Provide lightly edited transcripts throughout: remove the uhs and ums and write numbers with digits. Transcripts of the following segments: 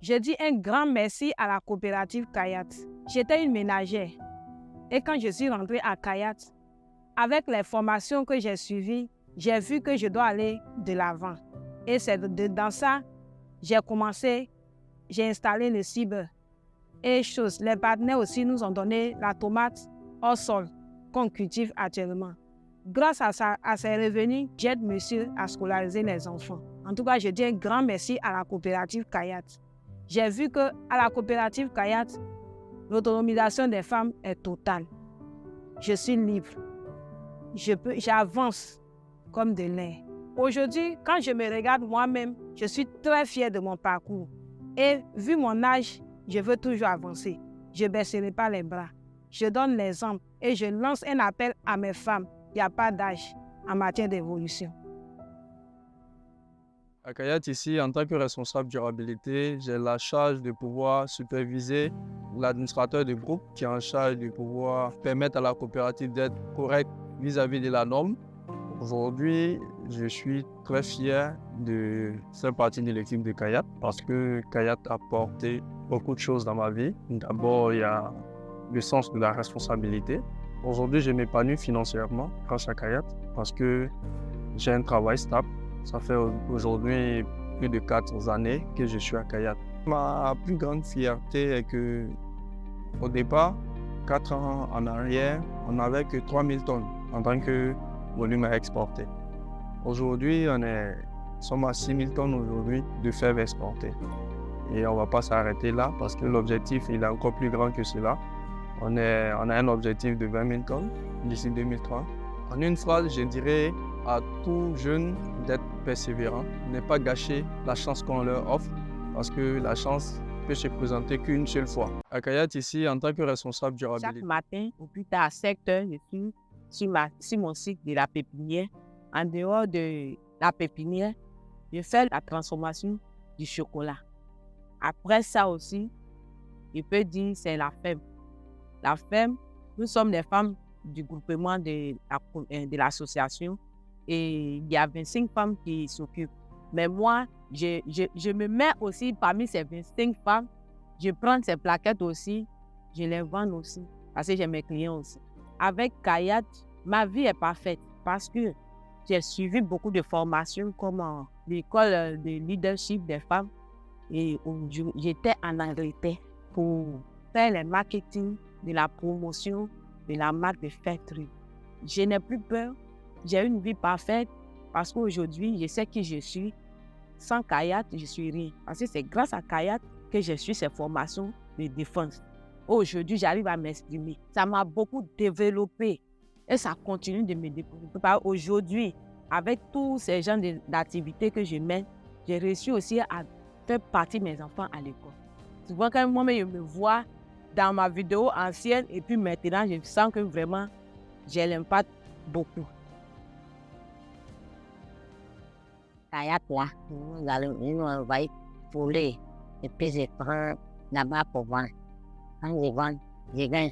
Je dis un grand merci à la coopérative Kayat. J'étais une ménagère et quand je suis rentrée à Kayat, avec les formations que j'ai suivies, j'ai vu que je dois aller de l'avant. Et c'est dans ça, j'ai installé le cyber. Et les partenaires aussi nous ont donné la tomate hors sol qu'on cultive actuellement. Grâce à ces revenus, j'aide monsieur à scolariser les enfants. En tout cas, je dis un grand merci à la coopérative Kayat. J'ai vu qu'à la coopérative Kayat, l'autonomisation des femmes est totale. Je suis libre. J'avance comme de l'air. Aujourd'hui, quand je me regarde moi-même, je suis très fière de mon parcours. Et vu mon âge, je veux toujours avancer. Je ne baisserai pas les bras. Je donne l'exemple et je lance un appel à mes femmes. Il n'y a pas d'âge en matière d'évolution. À Kayat, ici, en tant que responsable durabilité, j'ai la charge de pouvoir superviser l'administrateur du groupe qui est en charge de pouvoir permettre à la coopérative d'être correcte vis-à-vis de la norme. Aujourd'hui, je suis très fier de faire partie de l'équipe de Kayat parce que Kayat a apporté beaucoup de choses dans ma vie. D'abord, il y a le sens de la responsabilité. Aujourd'hui, je m'épanouis financièrement grâce à Kayat parce que j'ai un travail stable. Ça fait aujourd'hui plus de 4 années que je suis à Kayat. Ma plus grande fierté est que, au départ, 4 ans en arrière, on n'avait que 3000 tonnes en tant que volume à exporter. Aujourd'hui, nous sommes à 6000 tonnes aujourd'hui de fèves exportées. Et on ne va pas s'arrêter là parce que l'objectif il est encore plus grand que cela. On a un objectif de 20 000 tonnes d'ici 2030. En une phrase, je dirais à tout jeune d'être persévérant, ne pas gâcher la chance qu'on leur offre parce que la chance peut se présenter qu'une seule fois. À Kayat, ici, en tant que responsable durabilité. Chaque matin, au plus tard à 7 heures, je suis sur mon cycle de la pépinière. En dehors de la pépinière, je fais la transformation du chocolat. Après ça aussi, je peux dire c'est la femme. La femme, nous sommes des femmes du groupement de l'association et il y a 25 femmes qui s'occupent. Mais moi, je me mets aussi parmi ces 25 femmes. Je prends ces plaquettes aussi, je les vends aussi parce que j'ai mes clients aussi. Avec Kayat, ma vie est parfaite parce que j'ai suivi beaucoup de formations comme l'école de leadership des femmes et j'étais en Angleterre pour faire le marketing de la promotion de la marque de Fairtrade. Je n'ai plus peur, j'ai une vie parfaite parce qu'aujourd'hui, je sais qui je suis. Sans Kayat, je ne suis rien. Parce que c'est grâce à Kayat que je suis ces formations de défense. Aujourd'hui, j'arrive à m'exprimer. Ça m'a beaucoup développé et ça continue de me développer. Aujourd'hui, avec tous ces genres d'activités que je mène, j'ai réussi aussi à faire partie de mes enfants à l'école. Souvent, quand moi-même, je me vois dans ma vidéo ancienne et puis maintenant, je sens que vraiment, j'ai l'impact beaucoup. Kayat là, nous envoyons poulet et puis je prends là-bas pour vendre. Quand je vends, je gagne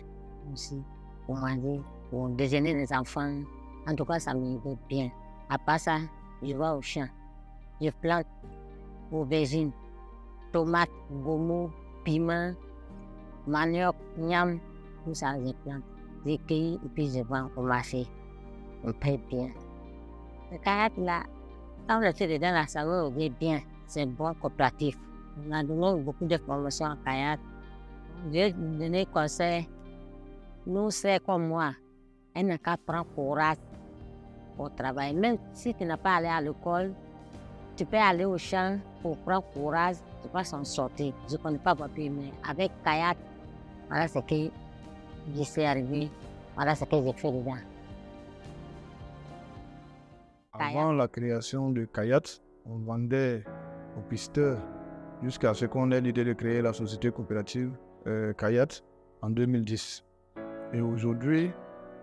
aussi pour manger, pour déjeuner les enfants. En tout cas, ça me va bien. À part ça, je vais au champ. Je plante aubergines, tomates, gomo, piment, manioc, niam, tout ça je plante. Je cueille et puis je vends au marché. On me paye bien. Le Kayat là, quand on était dedans, la saveur est bien. C'est bon coopératif. On a donné beaucoup de formations à Kayat. J'ai donné conseil. Nous, c'est comme moi. Elle n'a qu'à prendre courage au travail. Même si tu n'as pas allé à l'école, tu peux aller au champ pour prendre courage. Tu vas s'en sortir. Je ne connais pas votre pays, mais avec Kayat, voilà ce que je suis arrivé. Voilà ce que j'ai fait dedans. Avant la création de Kayat, on vendait aux pisteurs jusqu'à ce qu'on ait l'idée de créer la société coopérative Kayat en 2010. Et aujourd'hui,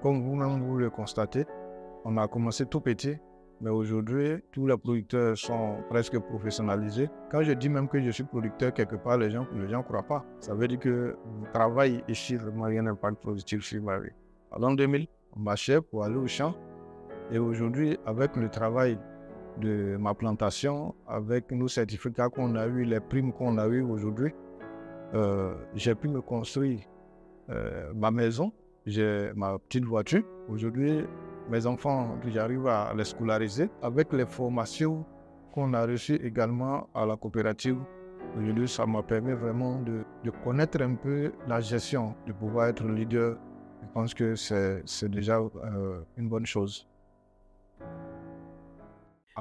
comme vous-même vous le constatez, on a commencé tout petit, mais aujourd'hui, tous les producteurs sont presque professionnalisés. Quand je dis même que je suis producteur quelque part, les gens ne croient pas. Ça veut dire que le travail ici vraiment rien d'impact positif sur ma vie. En l'an 2000, on marchait pour aller au champ. Et aujourd'hui, avec le travail de ma plantation, avec nos certificats qu'on a eu, les primes qu'on a eues aujourd'hui, j'ai pu me construire ma maison, j'ai ma petite voiture. Aujourd'hui, mes enfants, j'arrive à les scolariser avec les formations qu'on a reçues également à la coopérative. Aujourd'hui, ça m'a permis vraiment de connaître un peu la gestion, de pouvoir être leader. Je pense que c'est déjà une bonne chose.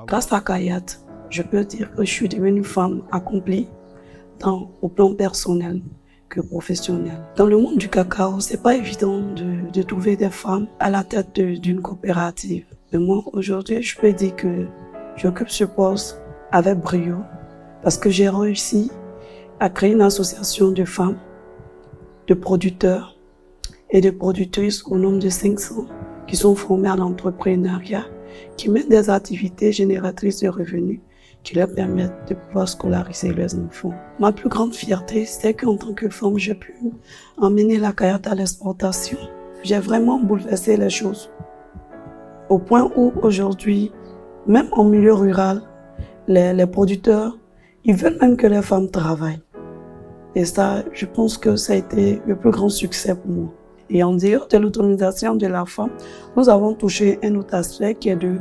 Grâce à Kayat, je peux dire que je suis devenue une femme accomplie tant au plan personnel que professionnel. Dans le monde du cacao, c'est pas évident de trouver des femmes à la tête d'une coopérative. Mais moi, aujourd'hui, je peux dire que j'occupe ce poste avec brio parce que j'ai réussi à créer une association de femmes, de producteurs et de productrices au nombre de 500 qui sont formées à l'entrepreneuriat, qui mènent des activités génératrices de revenus qui leur permettent de pouvoir scolariser leurs enfants. Ma plus grande fierté, c'est qu'en tant que femme, j'ai pu emmener la Kayat à l'exportation. J'ai vraiment bouleversé les choses. Au point où aujourd'hui, même en milieu rural, les producteurs, ils veulent même que les femmes travaillent. Et ça, je pense que ça a été le plus grand succès pour moi. Et en dehors de l'autonomisation de la femme, nous avons touché un autre aspect qui est de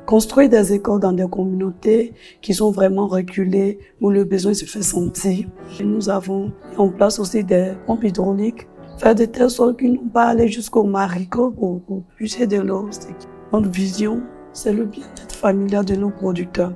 construire des écoles dans des communautés qui sont vraiment reculées, où le besoin se fait sentir. Et nous avons mis en place aussi des pompes hydrauliques, faire de telle sorte qu'ils n'ont pas aller jusqu'au marigot pour puiser de l'eau. Notre vision, c'est le bien-être familial de nos producteurs.